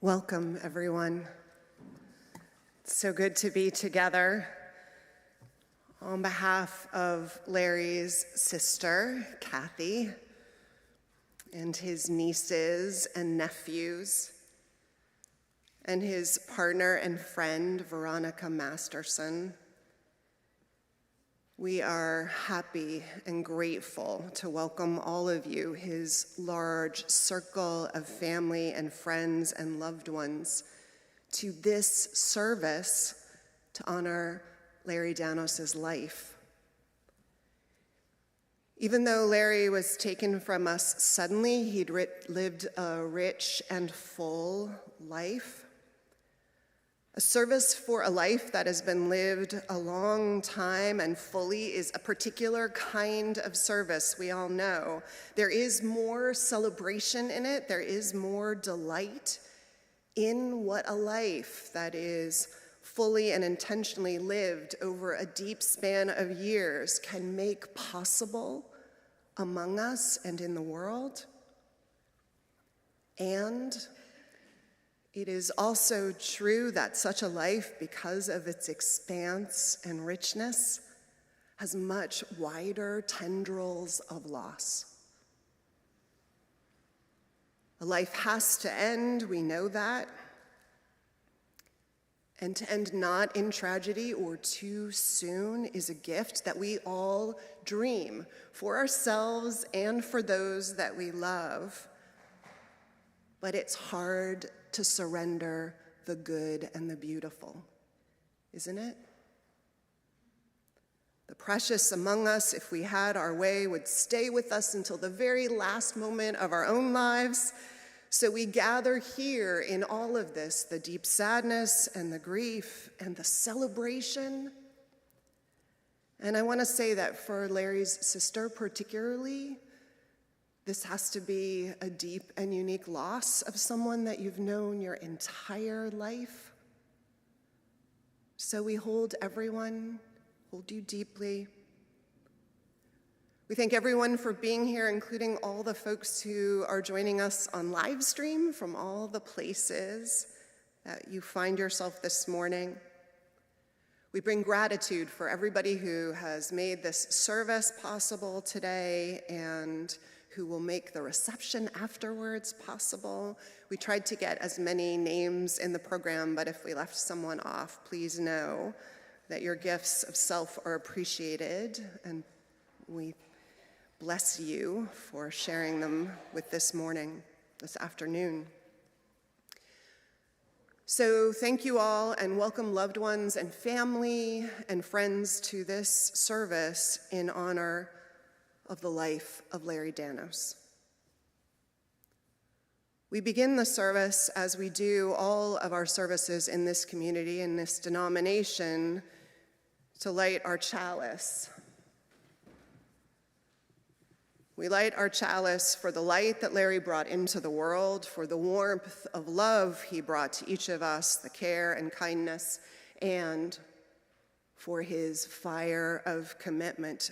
Welcome, everyone. It's so good to be together. On behalf of Larry's sister, Kathy, and his nieces and nephews, and his partner and friend, Veronica Masterson, we are happy and grateful to welcome all of you, his large circle of family and friends and loved ones, to this service to honor Larry Danos' life. Even though Larry was taken from us suddenly, he'd lived a rich and full life. A service for a life that has been lived a long time and fully is a particular kind of service, we all know. There is more celebration in it. There is more delight in what a life that is fully and intentionally lived over a deep span of years can make possible among us and in the world. And it is also true that such a life, because of its expanse and richness, has much wider tendrils of loss. A life has to end, we know that. And to end not in tragedy or too soon is a gift that we all dream for ourselves and for those that we love. But it's hard to surrender the good and the beautiful, isn't it? The precious among us, if we had our way, would stay with us until the very last moment of our own lives. So we gather here in all of this, the deep sadness and the grief and the celebration. And I want to say that for Larry's sister particularly, this has to be a deep and unique loss of someone that you've known your entire life. So we hold everyone, hold you deeply. We thank everyone for being here, including all the folks who are joining us on live stream from all the places that you find yourself this morning. We bring gratitude for everybody who has made this service possible today and who will make the reception afterwards possible. We tried to get as many names in the program, but if we left someone off, please know that your gifts of self are appreciated, and we bless you for sharing them with this afternoon. So thank you all, and welcome loved ones and family and friends to this service in honor of the life of Larry Danos. We begin the service, as we do all of our services in this community, in this denomination, to light our chalice. We light our chalice for the light that Larry brought into the world, for the warmth of love he brought to each of us, the care and kindness, and for his fire of commitment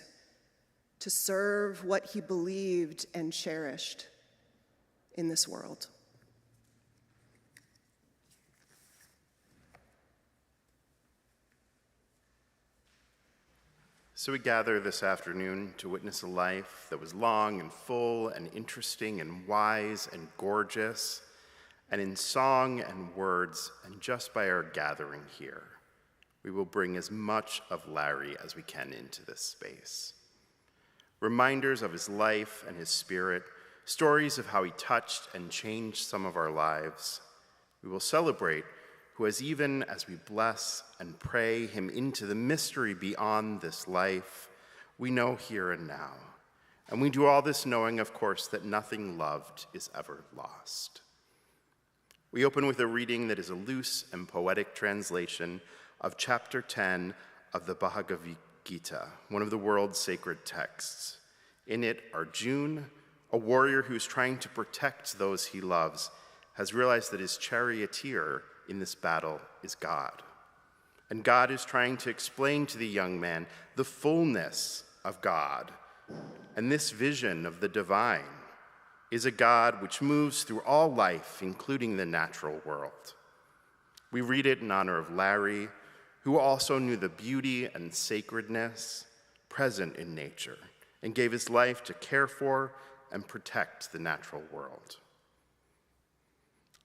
to serve what he believed and cherished in this world. So we gather this afternoon to witness a life that was long and full and interesting and wise and gorgeous, and in song and words, and just by our gathering here, we will bring as much of Larry as we can into this space. Reminders of his life and his spirit, stories of how he touched and changed some of our lives. We will celebrate who has, even as we bless and pray him into the mystery beyond this life, we know here and now. And we do all this knowing, of course, that nothing loved is ever lost. We open with a reading that is a loose and poetic translation of chapter 10 of the Bhagavad Gita, one of the world's sacred texts. In it, Arjuna, a warrior who's trying to protect those he loves, has realized that his charioteer in this battle is God. And God is trying to explain to the young man the fullness of God and this vision of the divine, is a God which moves through all life, including the natural world. We read it in honor of Larry, who also knew the beauty and sacredness present in nature and gave his life to care for and protect the natural world.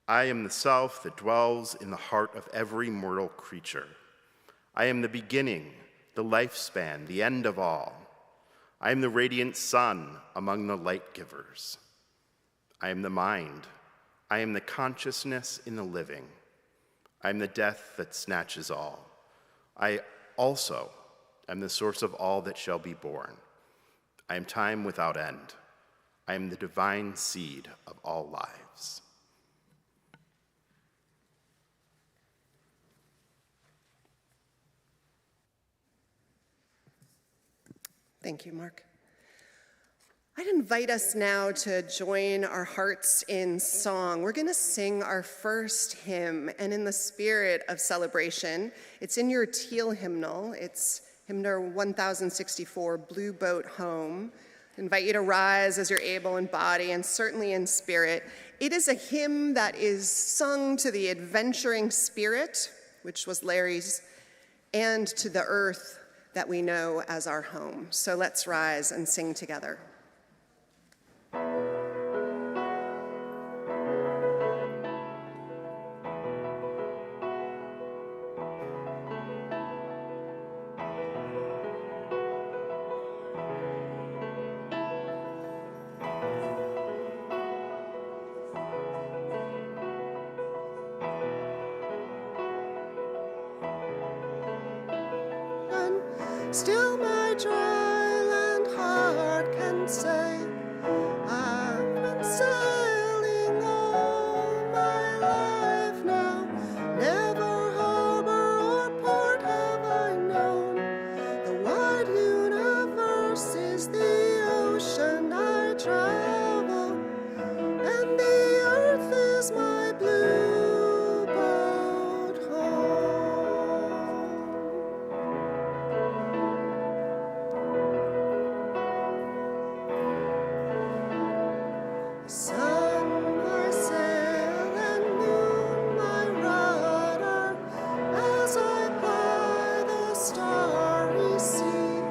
I am the self that dwells in the heart of every mortal creature. I am the beginning, the lifespan, the end of all. I am the radiant sun among the light givers. I am the mind. I am the consciousness in the living. I am the death that snatches all. I also am the source of all that shall be born. I am time without end. I am the divine seed of all lives. Thank you, Mark. I'd invite us now to join our hearts in song. We're going to sing our first hymn, and in the spirit of celebration, it's in your teal hymnal. It's hymn number 1064, Blue Boat Home. I invite you to rise as you're able in body and certainly in spirit. It is a hymn that is sung to the adventuring spirit, which was Larry's, and to the earth that we know as our home. So let's rise and sing together. Still my dry land heart can say, I've been sailing all my life now. Never harbor or port have I known. The wide universe is the ocean I travel, and the earth is my blue boat home. Sun, my sail, and moon, my rudder, as I ply the starry sea,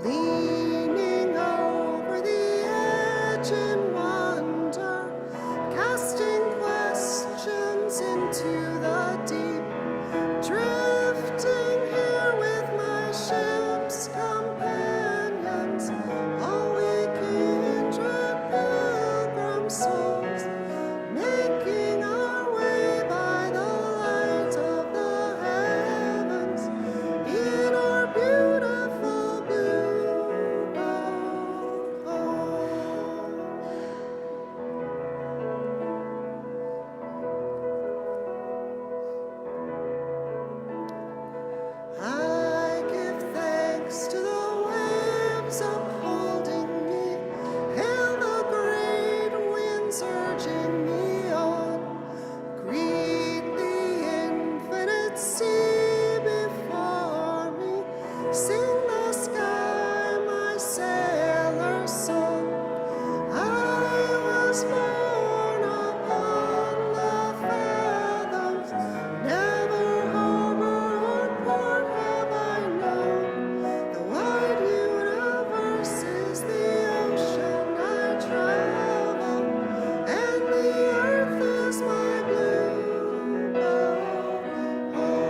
leaning over the edge in wonder, casting questions into the deep, drifting here with my ship's companions, all we kindred pilgrim souls, making our way by the light of the heavens in our beautiful blue boat home. I give thanks to the waves upholding me, hail the great winds urging me on, greet the infinite sea before me, sing the sky my sailor's song. I was born upon the fathoms, never harbor or port have I known. The wide universe is the ocean I travel, and the earth is my blue boat home.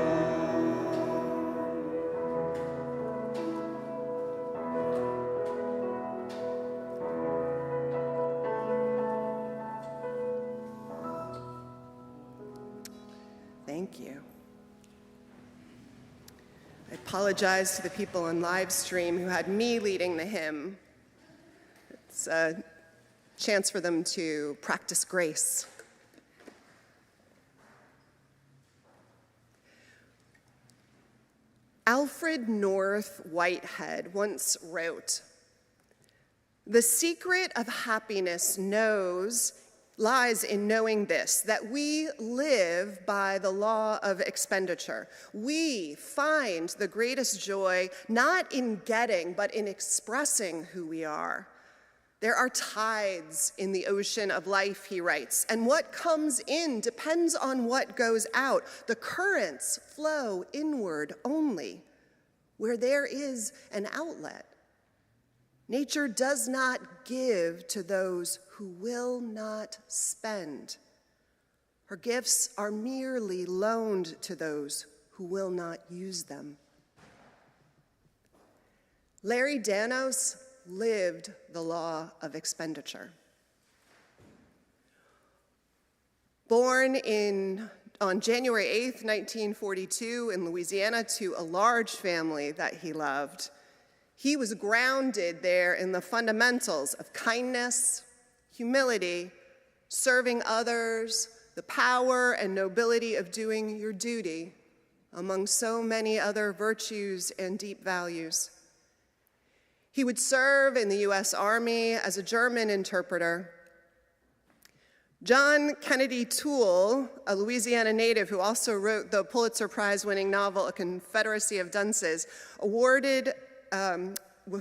Thank you. I apologize to the people on live stream who had me leading the hymn. It's a chance for them to practice grace. Alfred North Whitehead once wrote, "The secret of happiness lies in knowing this, that we live by the law of expenditure. We find the greatest joy not in getting, but in expressing who we are. There are tides in the ocean of life, he writes, and what comes in depends on what goes out. The currents flow inward only, where there is an outlet. Nature does not give to those who will not spend. Her gifts are merely loaned to those who will not use them. Larry Danos lived the law of expenditure. Born on January 8th, 1942 in Louisiana to a large family that he loved, he was grounded there in the fundamentals of kindness, humility, serving others, the power and nobility of doing your duty, among so many other virtues and deep values. He would serve in the U.S. Army as a German interpreter. John Kennedy Toole, a Louisiana native who also wrote the Pulitzer Prize-winning novel A Confederacy of Dunces, who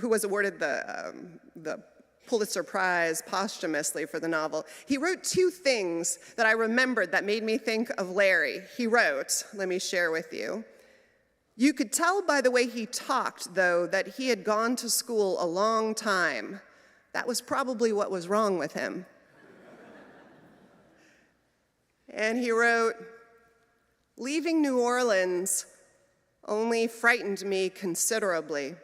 was awarded the Pulitzer Prize posthumously for the novel, he wrote two things that I remembered that made me think of Larry. He wrote, let me share with you. You could tell by the way he talked, though, that he had gone to school a long time. That was probably what was wrong with him. And he wrote, leaving New Orleans only frightened me considerably.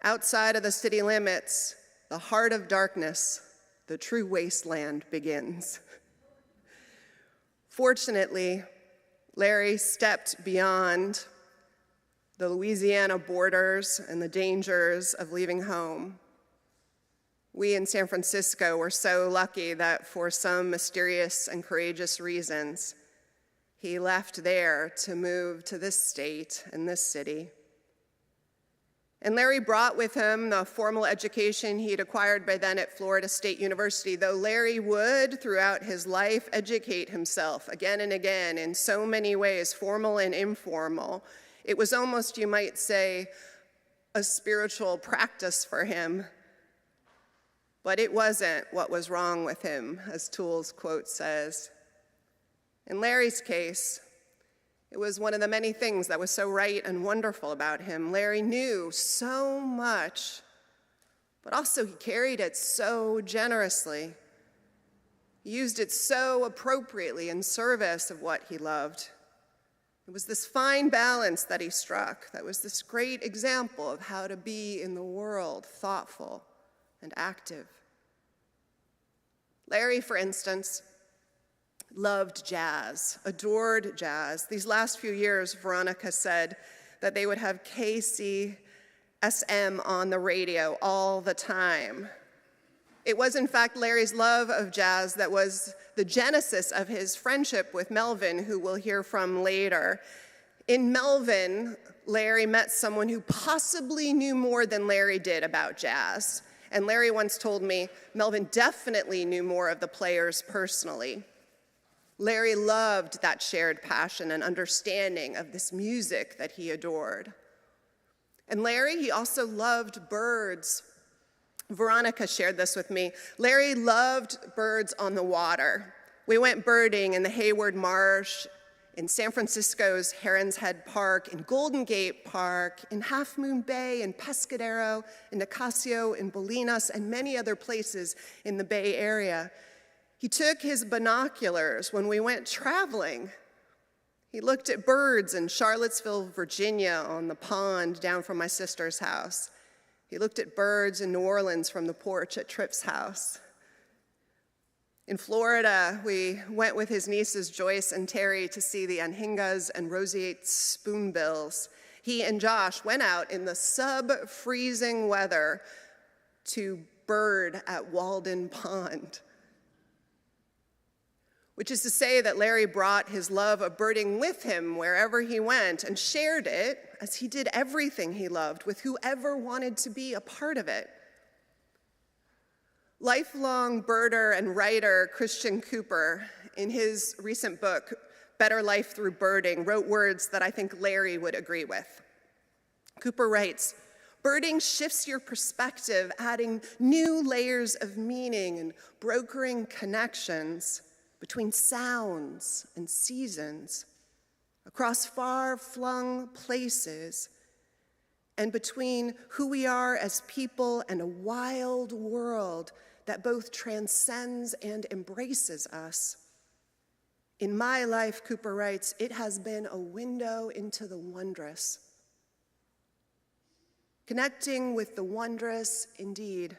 Outside of the city limits, the heart of darkness, the true wasteland begins. Fortunately, Larry stepped beyond the Louisiana borders and the dangers of leaving home. We in San Francisco were so lucky that for some mysterious and courageous reasons, he left there to move to this state and this city. And Larry brought with him the formal education he had acquired by then at Florida State University, though Larry would, throughout his life, educate himself again and again in so many ways, formal and informal. It was almost, you might say, a spiritual practice for him. But it wasn't what was wrong with him, as Toole's quote says. In Larry's case, it was one of the many things that was so right and wonderful about him. Larry knew so much, but also he carried it so generously. He used it so appropriately in service of what he loved. It was this fine balance that he struck that was this great example of how to be in the world, thoughtful and active. Larry, for instance, loved jazz, adored jazz. These last few years, Veronica said that they would have KCSM on the radio all the time. It was, in fact, Larry's love of jazz that was the genesis of his friendship with Melvin, who we'll hear from later. In Melvin, Larry met someone who possibly knew more than Larry did about jazz. And Larry once told me Melvin definitely knew more of the players personally. Larry loved that shared passion and understanding of this music that he adored. And Larry, he also loved birds. Veronica shared this with me. Larry loved birds on the water. We went birding in the Hayward Marsh, in San Francisco's Heron's Head Park, in Golden Gate Park, in Half Moon Bay, in Pescadero, in Nicasio, in Bolinas, and many other places in the Bay Area. He took his binoculars when we went traveling. He looked at birds in Charlottesville, Virginia, on the pond down from my sister's house. He looked at birds in New Orleans from the porch at Tripp's house. In Florida, we went with his nieces Joyce and Terry to see the anhingas and roseate spoonbills. He and Josh went out in the sub-freezing weather to bird at Walden Pond. Which is to say that Larry brought his love of birding with him wherever he went and shared it, as he did everything he loved, with whoever wanted to be a part of it. Lifelong birder and writer Christian Cooper, in his recent book, Better Life Through Birding, wrote words that I think Larry would agree with. Cooper writes, Birding shifts your perspective, adding new layers of meaning and brokering connections between sounds and seasons, across far-flung places, and between who we are as people and a wild world that both transcends and embraces us. In my life, Cooper writes, it has been a window into the wondrous. Connecting with the wondrous, indeed.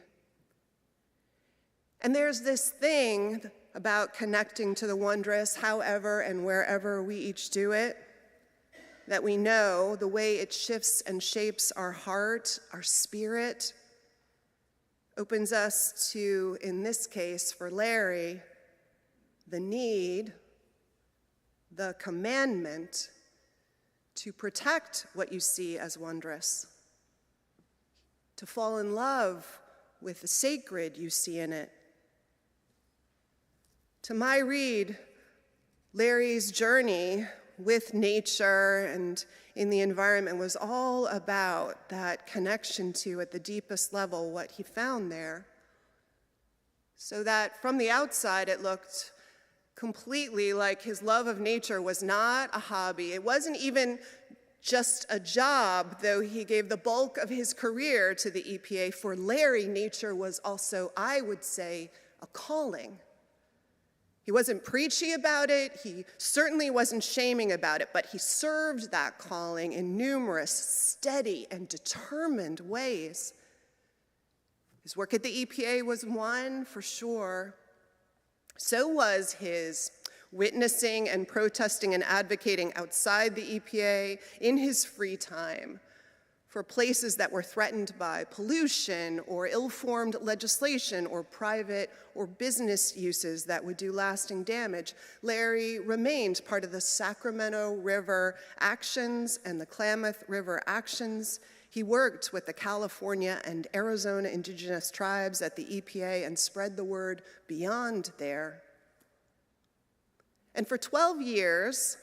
And there's this thing about connecting to the wondrous, however and wherever we each do it, that we know the way it shifts and shapes our heart, our spirit, opens us to, in this case for Larry, the need, the commandment to protect what you see as wondrous, to fall in love with the sacred you see in it. To my read, Larry's journey with nature and in the environment was all about that connection to, at the deepest level, what he found there. So that from the outside, it looked completely like his love of nature was not a hobby. It wasn't even just a job, though he gave the bulk of his career to the EPA. For Larry, nature was also, I would say, a calling. He wasn't preachy about it, he certainly wasn't shaming about it, but he served that calling in numerous, steady, and determined ways. His work at the EPA was one, for sure. So was his witnessing and protesting and advocating outside the EPA in his free time for places that were threatened by pollution or ill-formed legislation or private or business uses that would do lasting damage. Larry remained part of the Sacramento River Actions and the Klamath River Actions. He worked with the California and Arizona indigenous tribes at the EPA and spread the word beyond there. And for 12 years,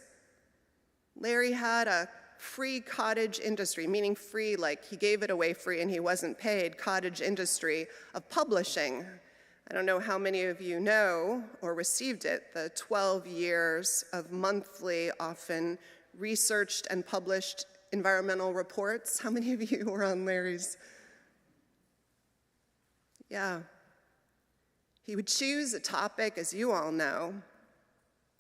Larry had a free cottage industry, meaning free like he gave it away free and he wasn't paid, cottage industry of publishing. I don't know how many of you know or received it, the 12 years of monthly, often researched and published environmental reports. How many of you were on Larry's? Yeah. He would choose a topic, as you all know.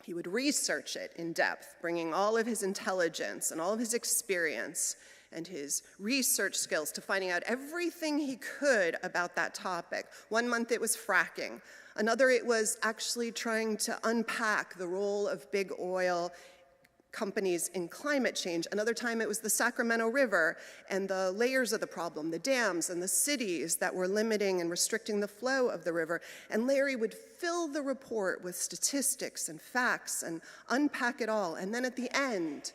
He would research it in depth, bringing all of his intelligence and all of his experience and his research skills to finding out everything he could about that topic. One month it was fracking. Another it was actually trying to unpack the role of big oil companies in climate change. Another time it was the Sacramento River and the layers of the problem, the dams and the cities that were limiting and restricting the flow of the river. And Larry would fill the report with statistics and facts and unpack it all. And then at the end,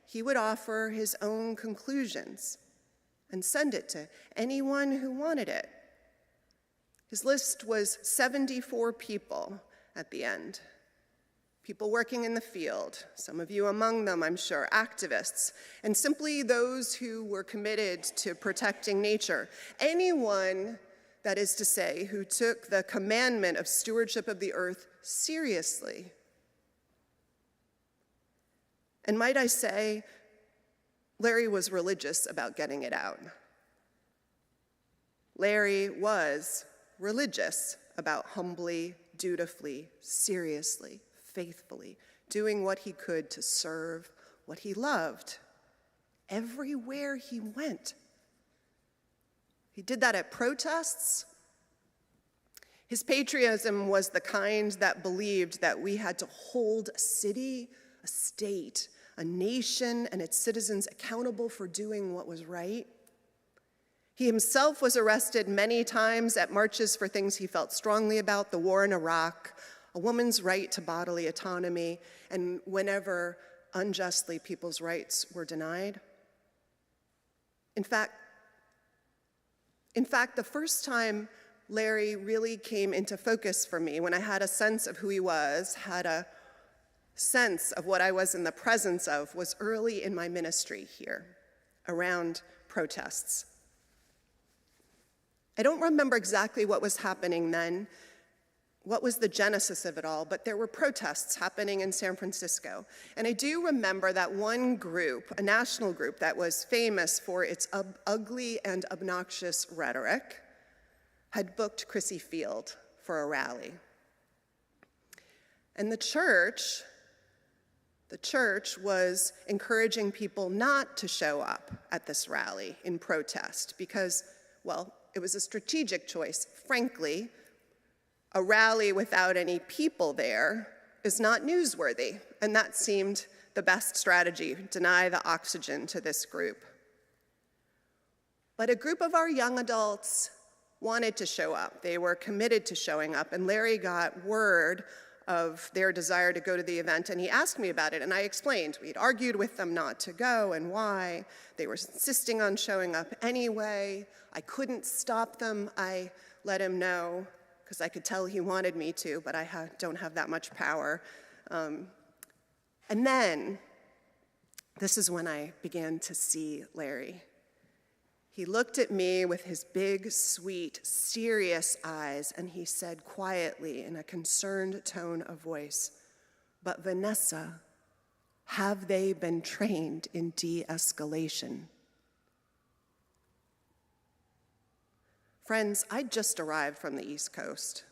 he would offer his own conclusions and send it to anyone who wanted it. His list was 74 people at the end. People working in the field, some of you among them, I'm sure, activists, and simply those who were committed to protecting nature. Anyone, that is to say, who took the commandment of stewardship of the earth seriously. And might I say, Larry was religious about getting it out. Larry was religious about humbly, dutifully, seriously, faithfully, doing what he could to serve what he loved everywhere he went. He did that at protests. His patriotism was the kind that believed that we had to hold a city, a state, a nation, and its citizens accountable for doing what was right. He himself was arrested many times at marches for things he felt strongly about, the war in Iraq, a woman's right to bodily autonomy, and whenever unjustly people's rights were denied. In fact, the first time Larry really came into focus for me, when I had a sense of who he was, had a sense of what I was in the presence of, was early in my ministry here, around protests. I don't remember exactly what was happening then, what was the genesis of it all, but there were protests happening in San Francisco. And I do remember that one group, a national group that was famous for its ugly and obnoxious rhetoric, had booked Chrissy Field for a rally. And the church was encouraging people not to show up at this rally in protest because, well, it was a strategic choice. Frankly, a rally without any people there is not newsworthy, and that seemed the best strategy, deny the oxygen to this group. But a group of our young adults wanted to show up. They were committed to showing up, and Larry got word of their desire to go to the event, and he asked me about it, and I explained. We'd argued with them not to go and why. They were insisting on showing up anyway. I couldn't stop them. I let him know, because I could tell he wanted me to, but I don't have that much power. And then, this is when I began to see Larry. He looked at me with his big, sweet, serious eyes, and he said quietly in a concerned tone of voice, "But Vanessa, have they been trained in de-escalation?" Friends, I just arrived from the East Coast,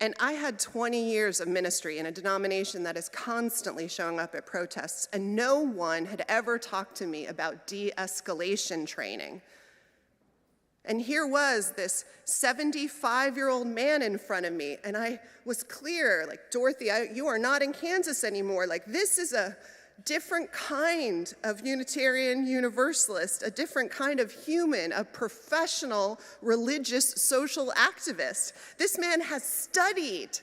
and I had 20 years of ministry in a denomination that is constantly showing up at protests, and no one had ever talked to me about de-escalation training. And here was this 75-year-old man in front of me, and I was clear, like, Dorothy, you are not in Kansas anymore. Like, this is a different kind of Unitarian Universalist, a different kind of human, a professional, religious, social activist. This man has studied,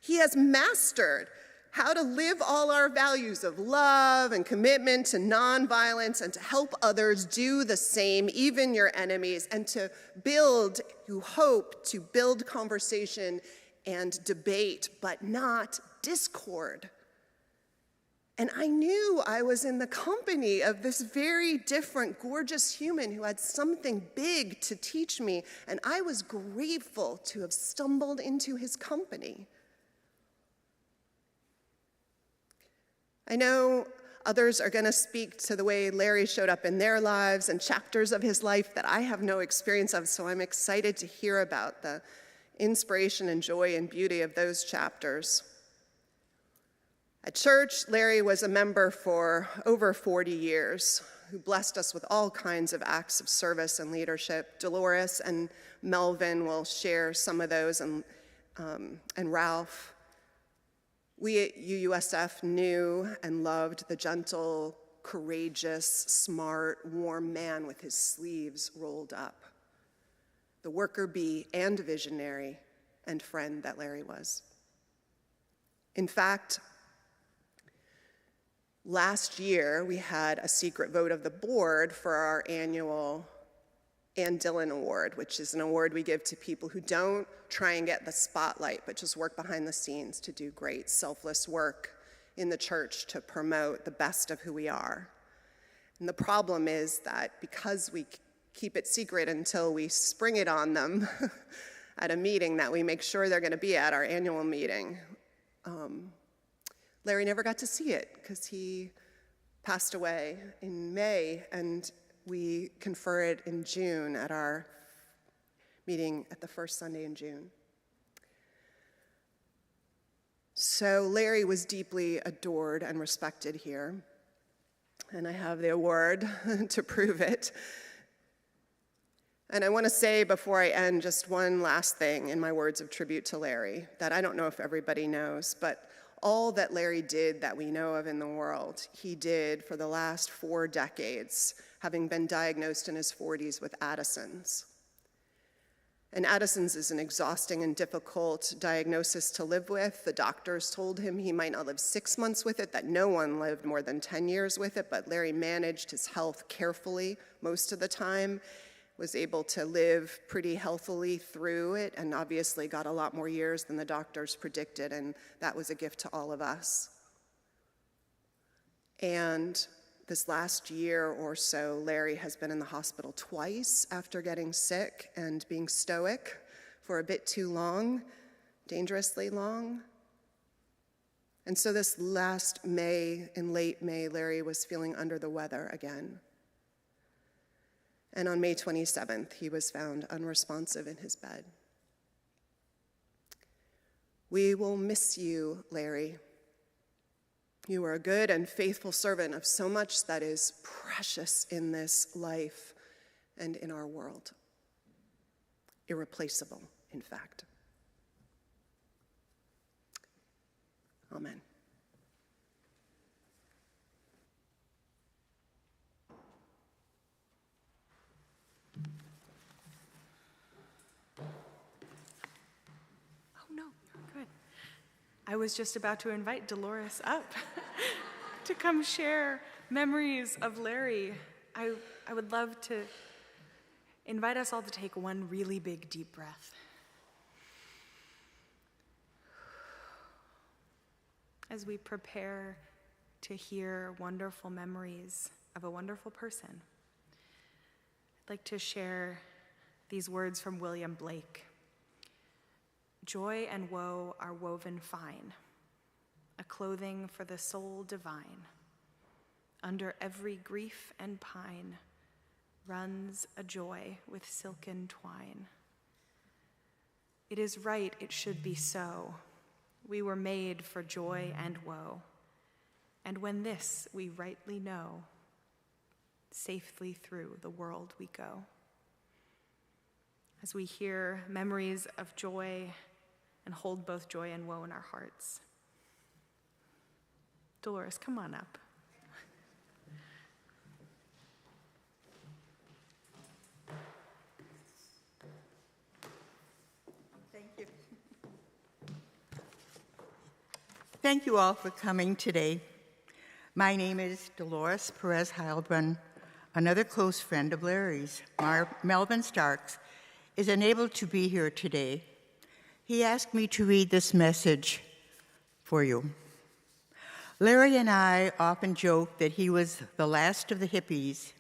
he has mastered how to live all our values of love and commitment to nonviolence and to help others do the same, even your enemies, and to build, you hope, to build conversation and debate, but not discord. And I knew I was in the company of this very different, gorgeous human who had something big to teach me, and I was grateful to have stumbled into his company. I know others are going to speak to the way Larry showed up in their lives and chapters of his life that I have no experience of, so I'm excited to hear about the inspiration and joy and beauty of those chapters. At church, Larry was a member for over 40 years, who blessed us with all kinds of acts of service and leadership. Dolores and Melvin will share some of those, and Ralph. We at UUSF knew and loved the gentle, courageous, smart, warm man with his sleeves rolled up, the worker bee and visionary and friend that Larry was. In fact, last year, we had a secret vote of the board for our annual Ann Dillon Award, which is an award we give to people who don't try and get the spotlight, but just work behind the scenes to do great, selfless work in the church to promote the best of who we are. And the problem is that because we keep it secret until we spring it on them at a meeting that we make sure they're going to be at, our annual meeting, Larry never got to see it because he passed away in May, and we confer it in June at our meeting at the first Sunday in June. So Larry was deeply adored and respected here, and I have the award to prove it. And I want to say before I end just one last thing in my words of tribute to Larry that I don't know if everybody knows, but all that Larry did that we know of in the world, he did for the last 4 decades, having been diagnosed in his 40s with Addison's. And Addison's is an exhausting and difficult diagnosis to live with. The doctors told him he might not live 6 months with it, that no one lived more than 10 years with it, but Larry managed his health carefully most of the time, was able to live pretty healthily through it, and obviously got a lot more years than the doctors predicted, and that was a gift to all of us. And This last year or so, Larry has been in the hospital twice after getting sick and being stoic for a bit too long, dangerously long. And so this last May, in late May, Larry was feeling under the weather again. And on May 27th, he was found unresponsive in his bed. We will miss you, Larry. You are a good and faithful servant of so much that is precious in this life and in our world. Irreplaceable, in fact. Amen. Oh, no, you're good. I was just about to invite Dolores up to come share memories of Larry. I would love to invite us all to take one really big, deep breath. As we prepare to hear wonderful memories of a wonderful person, I'd like to share these words from William Blake. Joy and woe are woven fine, a clothing for the soul divine. Under every grief and pine runs a joy with silken twine. It is right, it should be so. We were made for joy and woe. And when this we rightly know, safely through the world we go. As we hear memories of joy and hold both joy and woe in our hearts. Dolores, come on up. Thank you. Thank you all for coming today. My name is Dolores Perez Heilbrunn. Another close friend of Larry's, Melvin Starks, is unable to be here today. He asked me to read this message for you. Larry and I often joke that he was the last of the hippies.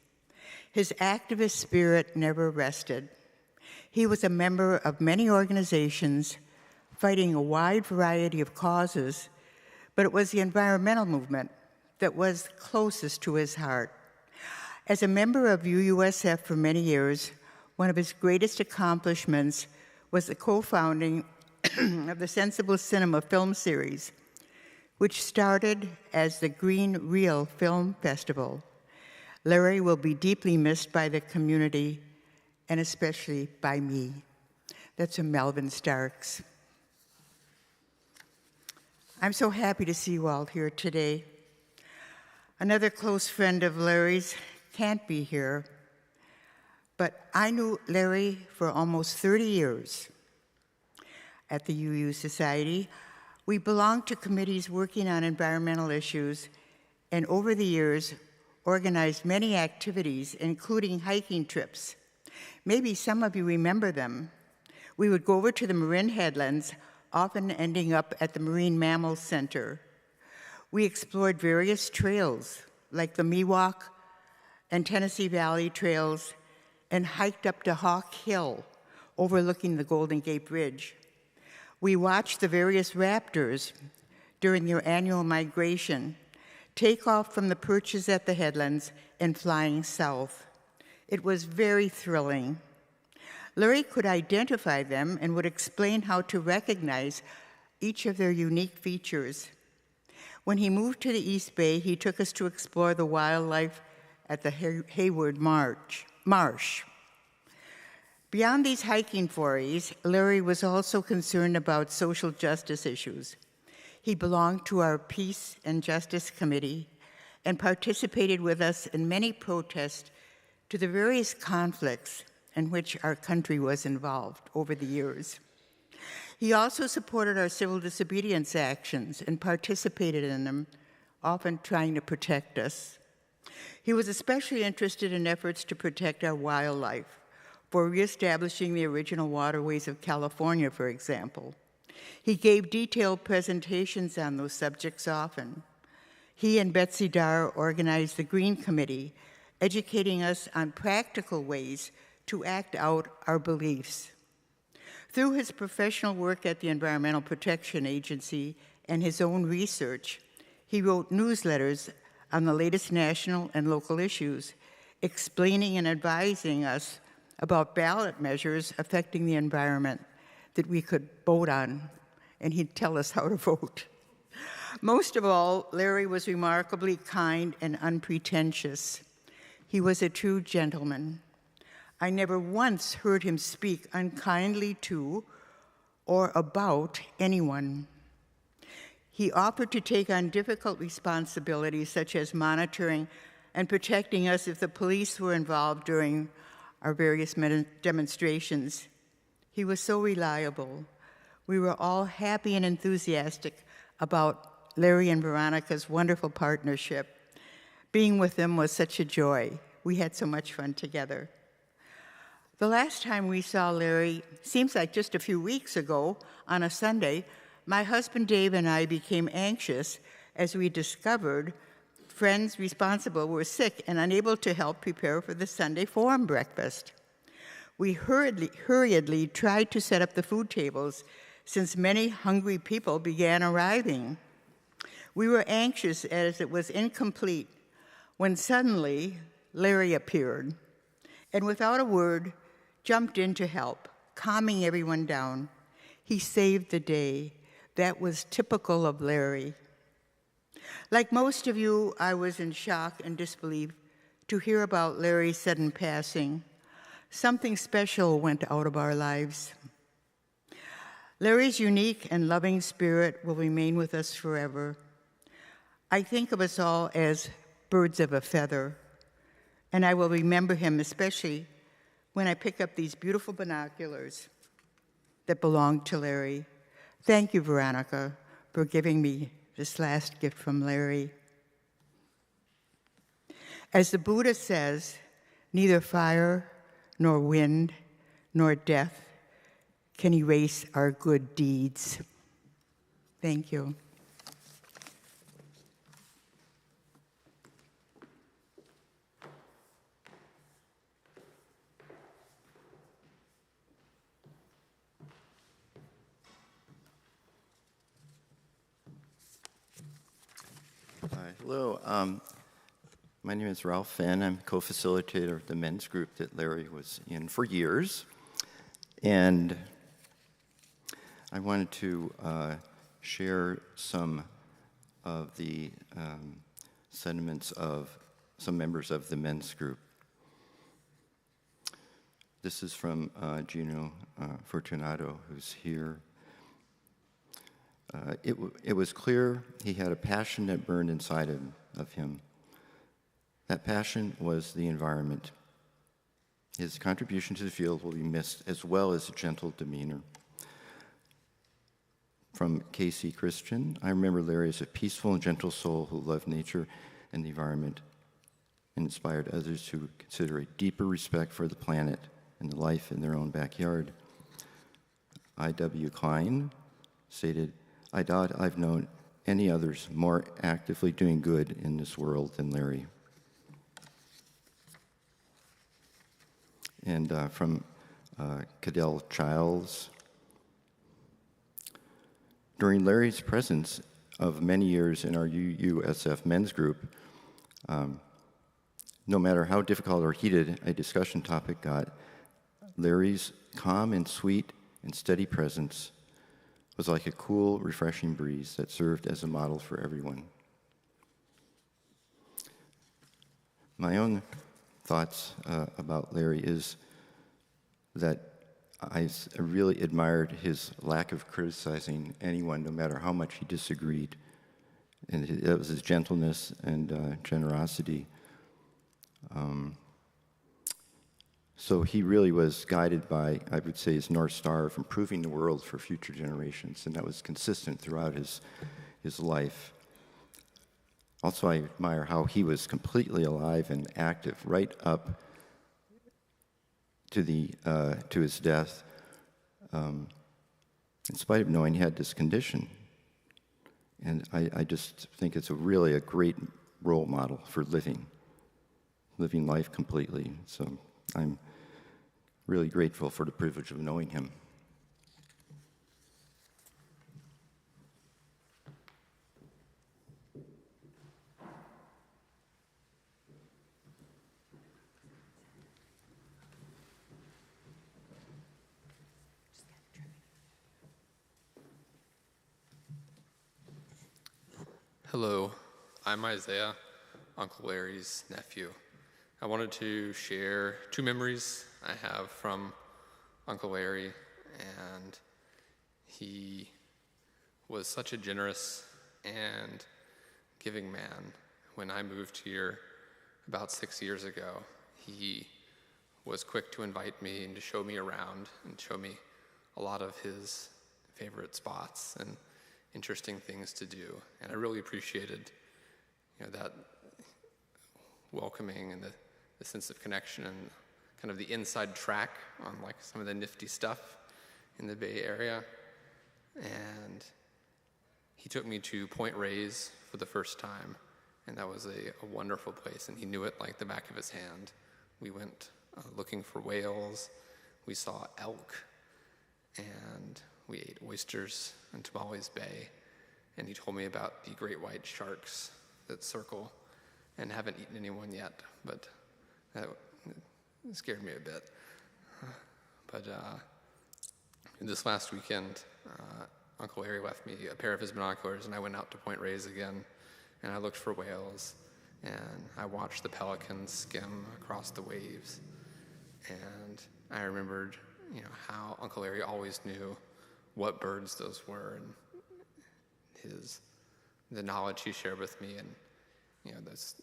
His activist spirit never rested. He was a member of many organizations fighting a wide variety of causes, but it was the environmental movement that was closest to his heart. As a member of UUSF for many years, one of his greatest accomplishments was the co-founding of the Sensible Cinema film series, which started as the Green Reel Film Festival. Larry will be deeply missed by the community, and especially by me. That's from Melvin Starks. I'm so happy to see you all here today. Another close friend of Larry's can't be here, but I knew Larry for almost 30 years. At the UU Society, we belonged to committees working on environmental issues, and over the years, organized many activities, including hiking trips. Maybe some of you remember them. We would go over to the Marin Headlands, often ending up at the Marine Mammal Center. We explored various trails, like the Miwok and Tennessee Valley trails, and hiked up to Hawk Hill, overlooking the Golden Gate Bridge. We watched the various raptors during their annual migration take off from the perches at the headlands and flying south. It was very thrilling. Larry could identify them and would explain how to recognize each of their unique features. When he moved to the East Bay, he took us to explore the wildlife at the Hayward Marsh. Beyond these hiking forays, Larry was also concerned about social justice issues. He belonged to our Peace and Justice Committee and participated with us in many protests to the various conflicts in which our country was involved over the years. He also supported our civil disobedience actions and participated in them, often trying to protect us. He was especially interested in efforts to protect our wildlife, for reestablishing the original waterways of California, for example. He gave detailed presentations on those subjects often. He and Betsy Dar organized the Green Committee, educating us on practical ways to act out our beliefs. Through his professional work at the Environmental Protection Agency and his own research, he wrote newsletters on the latest national and local issues, explaining and advising us about ballot measures affecting the environment that we could vote on, and he'd tell us how to vote. Most of all, Larry was remarkably kind and unpretentious. He was a true gentleman. I never once heard him speak unkindly to or about anyone. He offered to take on difficult responsibilities such as monitoring and protecting us if the police were involved during our various demonstrations. He was so reliable. We were all happy and enthusiastic about Larry and Veronica's wonderful partnership. Being with them was such a joy. We had so much fun together. The last time we saw Larry seems like just a few weeks ago on a Sunday. My husband Dave and I became anxious as we discovered friends responsible were sick and unable to help prepare for the Sunday Forum breakfast. We hurriedly tried to set up the food tables since many hungry people began arriving. We were anxious as it was incomplete when suddenly Larry appeared and without a word jumped in to help, calming everyone down. He saved the day. That was typical of Larry. Like most of you, I was in shock and disbelief to hear about Larry's sudden passing. Something special went out of our lives. Larry's unique and loving spirit will remain with us forever. I think of us all as birds of a feather, and I will remember him especially when I pick up these beautiful binoculars that belong to Larry. Thank you, Veronica, for giving me this last gift from Larry. As the Buddha says, neither fire, nor wind, nor death can erase our good deeds. Thank you. Hi, hello. My name is Ralph Fenn. I'm co-facilitator of the men's group that Larry was in for years. And I wanted to share some of the sentiments of some members of the men's group. This is from Gino Fortunato, who's here. It was clear he had a passion that burned inside of him. That passion was the environment. His contribution to the field will be missed, as well as a gentle demeanor. From Casey Christian, I remember Larry as a peaceful and gentle soul who loved nature and the environment and inspired others to consider a deeper respect for the planet and the life in their own backyard. I.W. Klein stated, I doubt I've known any others more actively doing good in this world than Larry. And from Cadell Childs, during Larry's presence of many years in our UUSF men's group, no matter how difficult or heated a discussion topic got, Larry's calm and sweet and steady presence was like a cool, refreshing breeze that served as a model for everyone. My own thoughts about Larry is that I really admired his lack of criticizing anyone, no matter how much he disagreed. And that was his gentleness and generosity. So he really was guided by, I would say, his North Star of improving the world for future generations, and that was consistent throughout his life. Also, I admire how he was completely alive and active right up to his death, in spite of knowing he had this condition. And I just think it's really a great role model for living life completely. So I'm really grateful for the privilege of knowing him. Hello, I'm Isaiah, Uncle Larry's nephew. I wanted to share two memories I have from Uncle Larry, and he was such a generous and giving man. When I moved here about 6 years ago, he was quick to invite me and to show me around and show me a lot of his favorite spots and interesting things to do. And I really appreciated, that welcoming and the sense of connection and kind of the inside track on like some of the nifty stuff in the Bay Area. And he took me to Point Reyes for the first time, and that was a wonderful place, and he knew it like the back of his hand. We went looking for whales, we saw elk, and we ate oysters in Tamales Bay, and he told me about the great white sharks that circle, and haven't eaten anyone yet, but that scared me a bit. But this last weekend, Uncle Larry left me a pair of his binoculars, and I went out to Point Reyes again, and I looked for whales, and I watched the pelicans skim across the waves, and I remembered, how Uncle Larry always knew what birds those were, and the knowledge he shared with me, and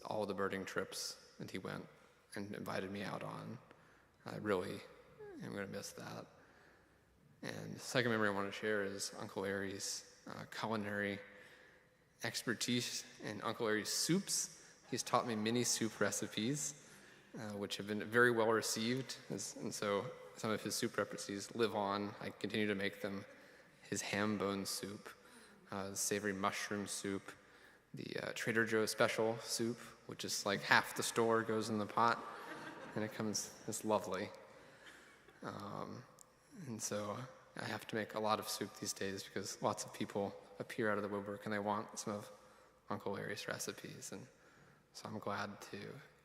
all the birding trips that he went and invited me out on. I really am going to miss that. And the second memory I want to share is Uncle Larry's culinary expertise and Uncle Larry's soups. He's taught me many soup recipes, which have been very well received, and so some of his soup recipes live on. I continue to make them. His ham bone soup, savory mushroom soup, the Trader Joe's special soup, which is like half the store goes in the pot, and it's lovely. And so I have to make a lot of soup these days because lots of people appear out of the woodwork and they want some of Uncle Larry's recipes. And so I'm glad to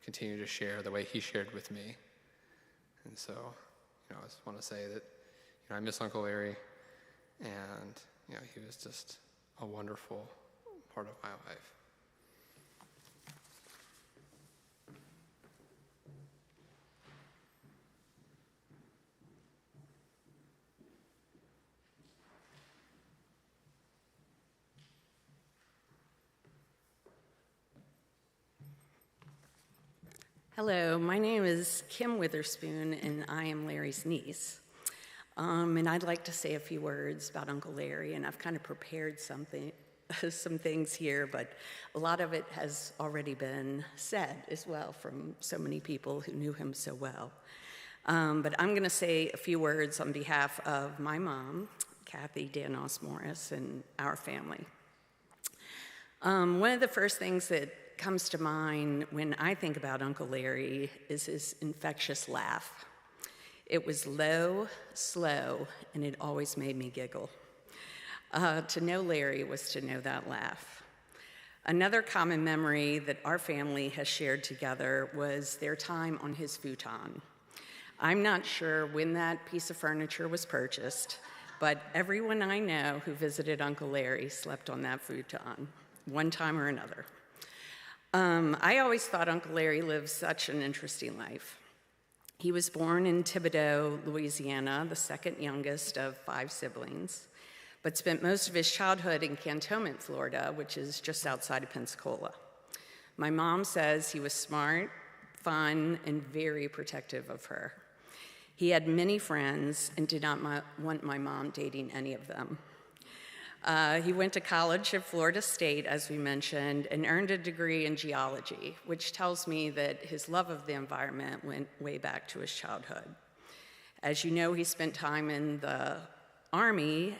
continue to share the way he shared with me. And so, I just want to say that, I miss Uncle Larry, and, he was just a wonderful part of my life. Hello, my name is Kim Witherspoon, and I am Larry's niece. And I'd like to say a few words about Uncle Larry, and I've kind of prepared some things here, but a lot of it has already been said as well from so many people who knew him so well. But I'm going to say a few words on behalf of my mom, Kathy Danos Morris, and our family. One of the first things that comes to mind when I think about Uncle Larry is his infectious laugh. It was low, slow, and it always made me giggle. To know Larry was to know that laugh. Another common memory that our family has shared together was their time on his futon. I'm not sure when that piece of furniture was purchased, but everyone I know who visited Uncle Larry slept on that futon, one time or another. I always thought Uncle Larry lived such an interesting life. He was born in Thibodaux, Louisiana, the second youngest of 5 siblings, but spent most of his childhood in Cantonment, Florida, which is just outside of Pensacola. My mom says he was smart, fun, and very protective of her. He had many friends and did not want my mom dating any of them. He went to college at Florida State, as we mentioned, and earned a degree in geology, which tells me that his love of the environment went way back to his childhood. As you know, he spent time in the Army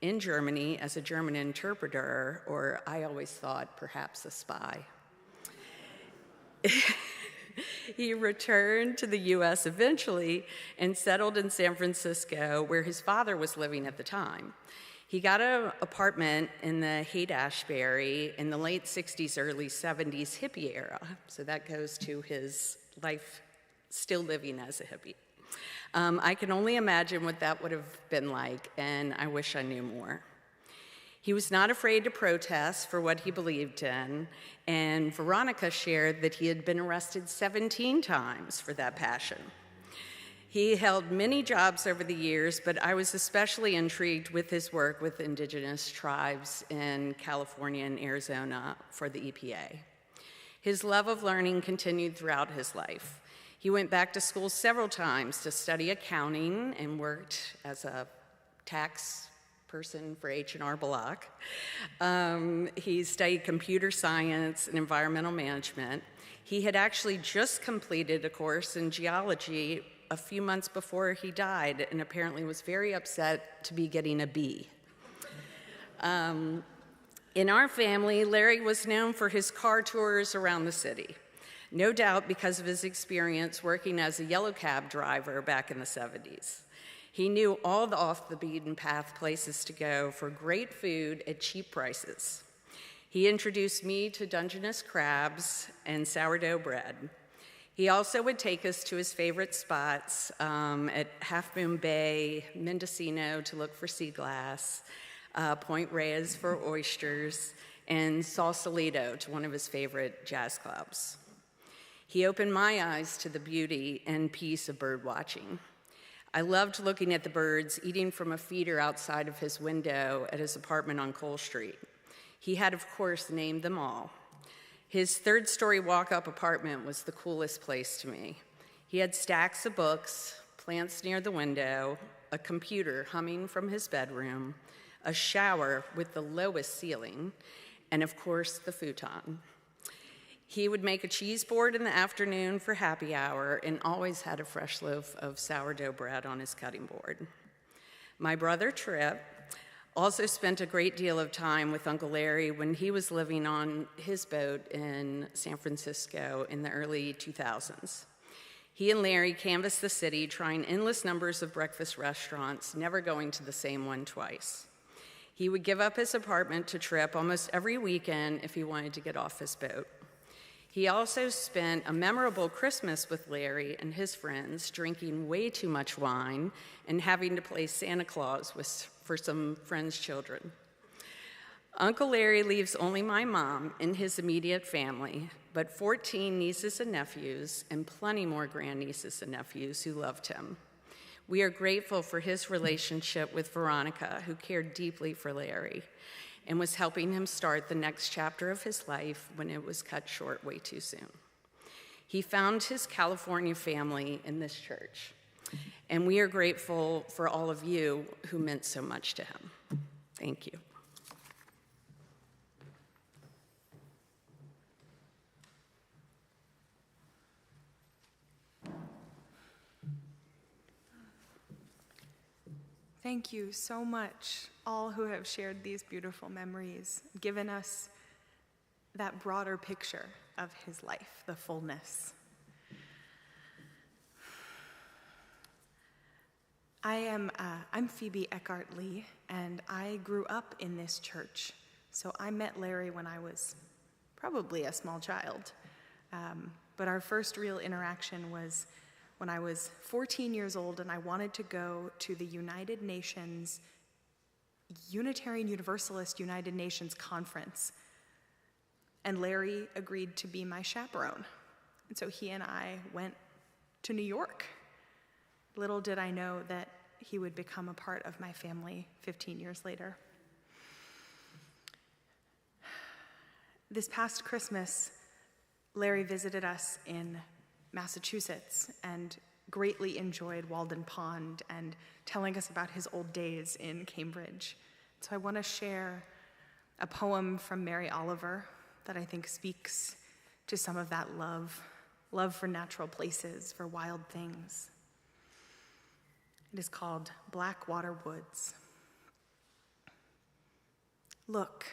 in Germany as a German interpreter, or I always thought perhaps a spy. He returned to the US eventually and settled in San Francisco, where his father was living at the time. He got an apartment in the Haight-Ashbury in the late 60s, early 70s hippie era. So that goes to his life still living as a hippie. I can only imagine what that would have been like, and I wish I knew more. He was not afraid to protest for what he believed in, and Veronica shared that he had been arrested 17 times for that passion. He held many jobs over the years, but I was especially intrigued with his work with indigenous tribes in California and Arizona for the EPA. His love of learning continued throughout his life. He went back to school several times to study accounting and worked as a tax person for H&R Block. He studied computer science and environmental management. He had actually just completed a course in geology a few months before he died, and apparently was very upset to be getting a B. In our family, Larry was known for his car tours around the city, no doubt because of his experience working as a yellow cab driver back in the 70s. He knew all the off-the-beaten-path places to go for great food at cheap prices. He introduced me to Dungeness crabs and sourdough bread. He also would take us to his favorite spots at Half Moon Bay, Mendocino to look for sea glass, Point Reyes for oysters, and Sausalito to one of his favorite jazz clubs. He opened my eyes to the beauty and peace of bird watching. I loved looking at the birds eating from a feeder outside of his window at his apartment on Cole Street. He had, of course, named them all. His third-story walk-up apartment was the coolest place to me. He had stacks of books, plants near the window, a computer humming from his bedroom, a shower with the lowest ceiling, and of course, the futon. He would make a cheese board in the afternoon for happy hour and always had a fresh loaf of sourdough bread on his cutting board. My brother Trip also spent a great deal of time with Uncle Larry when he was living on his boat in San Francisco in the early 2000s. He and Larry canvassed the city, trying endless numbers of breakfast restaurants, never going to the same one twice. He would give up his apartment to Trip almost every weekend if he wanted to get off his boat. He also spent a memorable Christmas with Larry and his friends, drinking way too much wine and having to play Santa Claus for some friends' children. Uncle Larry leaves only my mom and his immediate family, but 14 nieces and nephews and plenty more grandnieces and nephews who loved him. We are grateful for his relationship with Veronica, who cared deeply for Larry and was helping him start the next chapter of his life when it was cut short way too soon. He found his California family in this church, and we are grateful for all of you who meant so much to him. Thank you. Thank you so much, all who have shared these beautiful memories, given us that broader picture of his life, the fullness. I'm Phoebe Eckhart Lee, and I grew up in this church. So I met Larry when I was probably a small child. But our first real interaction was when I was 14 years old and I wanted to go to the United Nations, Unitarian Universalist United Nations Conference. And Larry agreed to be my chaperone. And so he and I went to New York. Little did I know that he would become a part of my family 15 years later. This past Christmas, Larry visited us in Massachusetts and greatly enjoyed Walden Pond and telling us about his old days in Cambridge. So I want to share a poem from Mary Oliver that I think speaks to some of that love for natural places, for wild things. It is called Blackwater Woods. Look,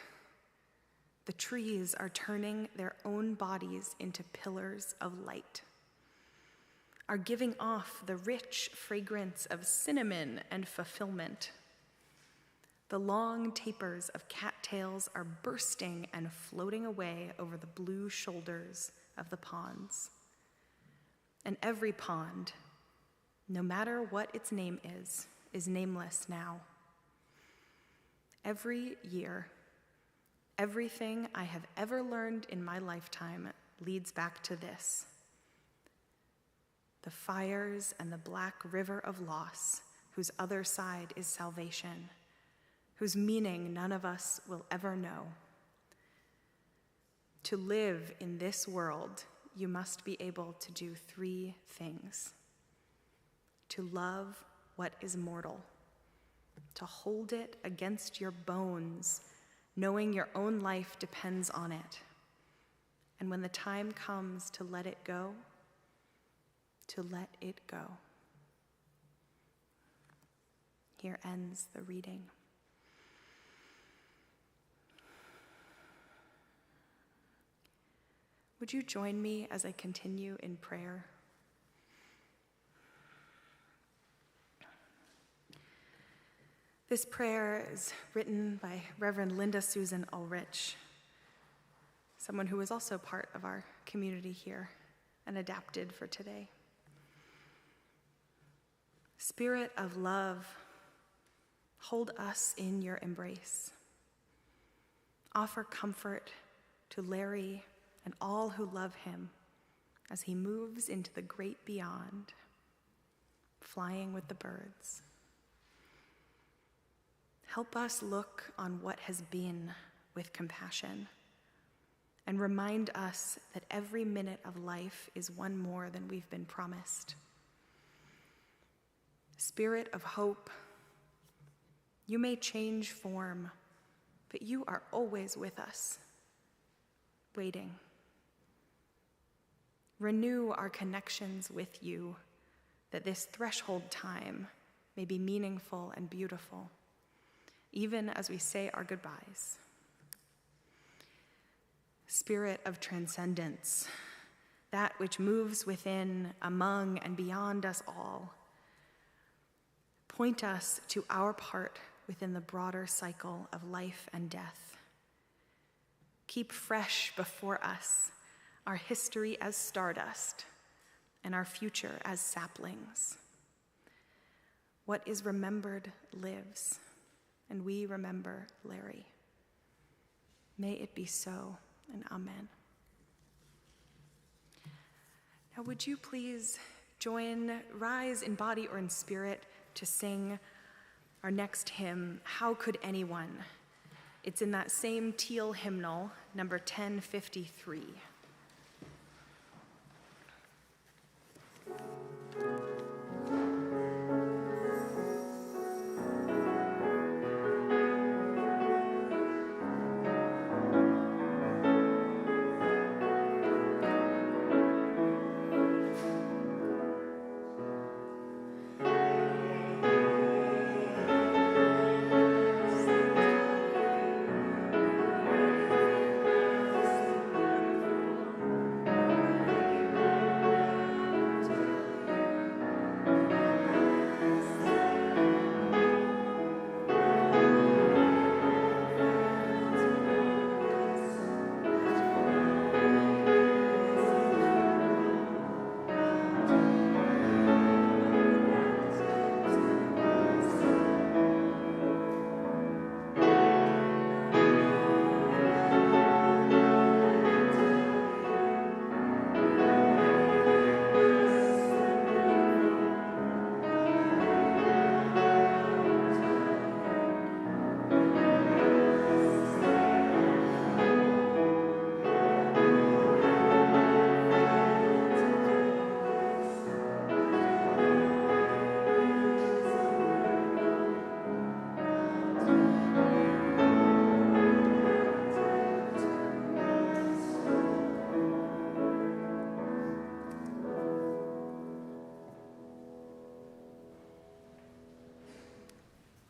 the trees are turning their own bodies into pillars of light, are giving off the rich fragrance of cinnamon and fulfillment. The long tapers of cattails are bursting and floating away over the blue shoulders of the ponds. And every pond, no matter what its name is nameless now. Every year, everything I have ever learned in my lifetime leads back to this. The fires and the black river of loss, whose other side is salvation, whose meaning none of us will ever know. To live in this world, you must be able to do 3 things. To love what is mortal, to hold it against your bones, knowing your own life depends on it. And when the time comes to let it go, to let it go. Here ends the reading. Would you join me as I continue in prayer? This prayer is written by Reverend Linda Susan Ulrich, someone who is also part of our community here and adapted for today. Spirit of love, hold us in your embrace. Offer comfort to Larry and all who love him as he moves into the great beyond, flying with the birds. Help us look on what has been with compassion and remind us that every minute of life is one more than we've been promised. Spirit of hope, you may change form, but you are always with us, waiting. Renew our connections with you, that this threshold time may be meaningful and beautiful, even as we say our goodbyes. Spirit of transcendence, that which moves within, among, and beyond us all, point us to our part within the broader cycle of life and death. Keep fresh before us our history as stardust and our future as saplings. What is remembered lives, and we remember Larry. May it be so, and amen. Now would you please rise in body or in spirit to sing our next hymn, How Could Anyone? It's in that same teal hymnal, number 1053.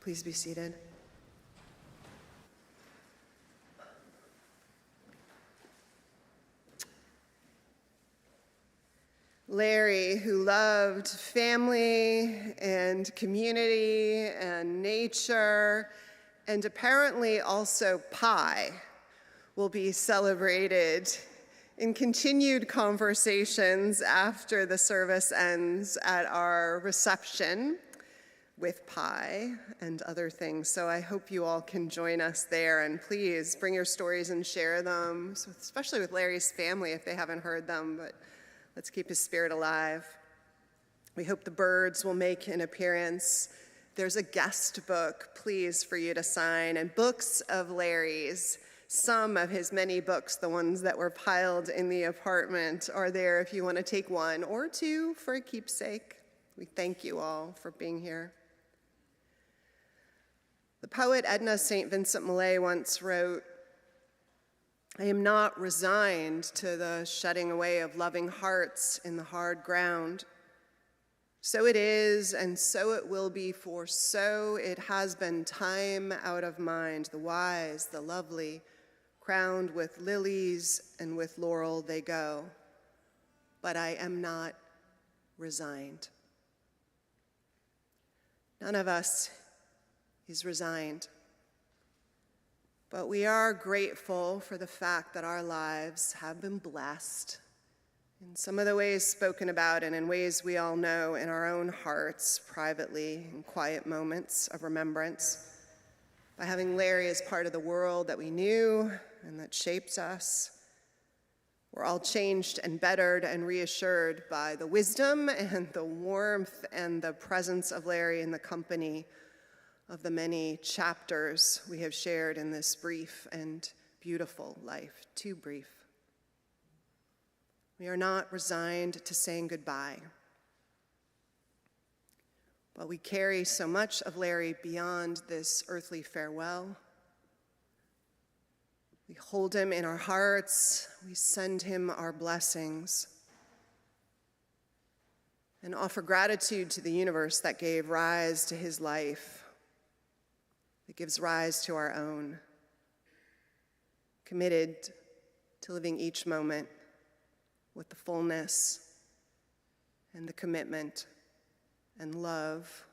Please be seated. who loved family and community and nature, and apparently also pie, will be celebrated in continued conversations after the service ends at our reception with pie and other things. So I hope you all can join us there, and please bring your stories and share them, especially with Larry's family if they haven't heard them, but let's keep his spirit alive. We hope the birds will make an appearance. There's a guest book, please, for you to sign, and books of Larry's. Some of his many books, the ones that were piled in the apartment, are there if you want to take one or two for a keepsake. We thank you all for being here. The poet Edna St. Vincent Millay once wrote, "I am not resigned to the shedding away of loving hearts in the hard ground. So it is, and so it will be, for so it has been time out of mind. The wise, the lovely, crowned with lilies and with laurel they go. But I am not resigned." None of us is resigned. But we are grateful for the fact that our lives have been blessed in some of the ways spoken about and in ways we all know in our own hearts, privately, in quiet moments of remembrance, by having Larry as part of the world that we knew and that shaped us. We're all changed and bettered and reassured by the wisdom and the warmth and the presence of Larry in the company of the many chapters we have shared in this brief and beautiful life, too brief. We are not resigned to saying goodbye, but we carry so much of Larry beyond this earthly farewell. We hold him in our hearts, we send him our blessings, and offer gratitude to the universe that gave rise to his life, that gives rise to our own, committed to living each moment with the fullness and the commitment and love,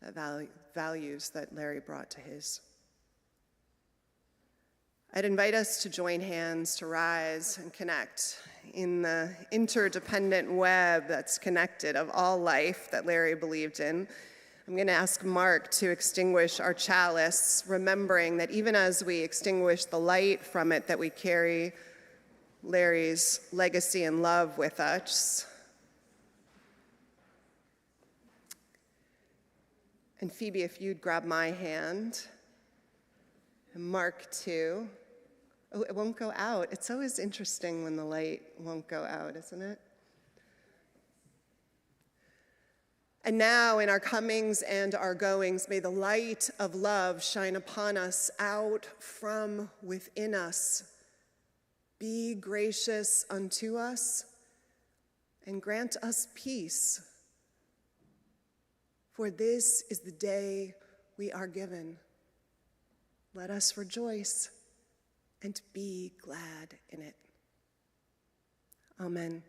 that values that Larry brought to his. I'd invite us to join hands to rise and connect in the interdependent web that's connected of all life that Larry believed in. I'm going to ask Mark to extinguish our chalice, remembering that even as we extinguish the light from it, that we carry Larry's legacy and love with us. And Phoebe, if you'd grab my hand, and Mark too. Oh, it won't go out. It's always interesting when the light won't go out, isn't it? And now, in our comings and our goings, may the light of love shine upon us, out from within us. Be gracious unto us, and grant us peace. For this is the day we are given. Let us rejoice and be glad in it. Amen.